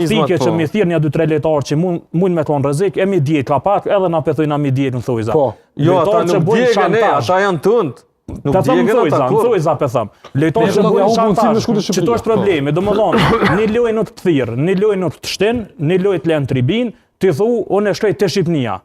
Thike që mi thirë një 2-3 lejtarë që mund me konë rrezik, e mi djetë ka pak, edhe na pethojnë mi djetë në thujza. Jo, ata nuk djegën e, ata janë tëndë. Nuk djegën ata kur. Thujza pethëm. Lejtarë që bujnë shantash, që to është problemi. Do më thonë, një lojë nuk të thirë, një lojë nuk të shtin, një lojë të lenë tribin, të thu, unë e shkoj të Shqipnia.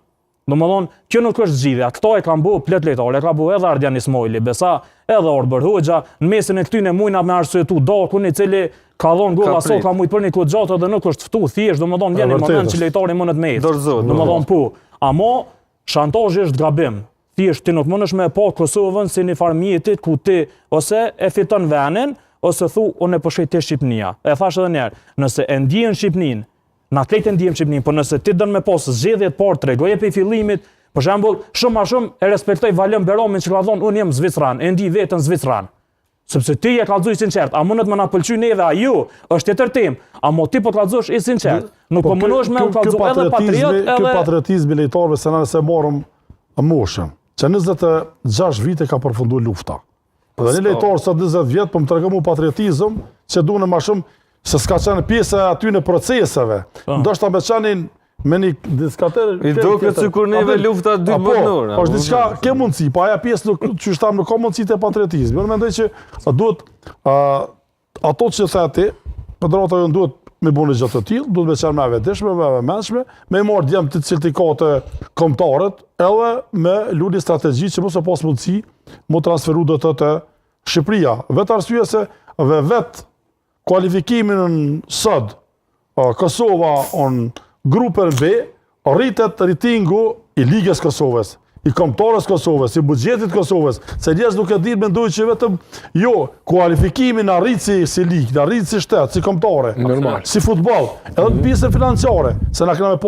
Do më thonë, kjo nuk është zgjidhja. Këto e kanë bu plot lejtarë, e ka bu edhe Ardian Ismaili, Besa, edhe Orbër Hoxha, në mesin e këtyne mujna me arsyetu Dakun, i cili ka dhonë golla sot, ka mujtë për një kohë gjatë dhe nuk është ftu thjesht, do më thonë vjen një moment që lejtari mundet me ecë. Do më thonë po. Amo, shantazhi është gabim. Thjesht ti nuk mundesh me pa Kosovën si një farë mjetit ku ti ose e fiton venin, ose thu unë e po shkoj te Shqipnia. E thash edhe një herë, nëse e ndjen Shqipnin, na krejt e ndjem Shqipnin, por nëse ti don me pas zgjedhje të parë tregoje pe fillimit, për shembull, shumë më shumë e respektoj Valëm Beromin që ka thonë unë jam zvicran, e ndi veten zvicran. Sepse ti e kallëzoj sinqert, a mundet më na pëlqy neve a ju, është tjetër temë, a mo ti po të kallëzosh i sinqert. Nuk po mundohesh me u kallëzu edhe patriot edhe ky patriotizmi lejtarëve se na se morëm moshën. Që 26 vite ka përfunduar lufta. Dhe një lejtar sot 20 vjet po më tregon mu patriotizëm që duan më shumë se s'ka qenë pjesë aty në proceseve. Ndoshta me qanin me një diskater... I duket sikur neve lufta 2 botnore. Është diçka ke mundësi, po aja pjesë nuk qyshtam nuk ka mundësi të patriotizmi. Unë mendoj që duhet ato që the ti, Pedrata jo duhet me bënë gjë të tillë, duhet me qenë me vetëshme, me mençme, me marrë djem të ciltikate kombëtarët, edhe me luli strategji që mos e pas mundësi mu transferu do të Shqipëria. Vetë arsye se vetë kualifikimin në sot, Kosova në grupën B, rritet rritingu i Ligës Kosovës, i kombëtarës Kosovës, i buxhetit Kosovës, se njerëz nuk e dinë, mendoj që vetëm jo, kualifikimin arrit si ligë, arrit si shtet, si kombëtare, si futboll, edhe në pjesën financiare, se na kena me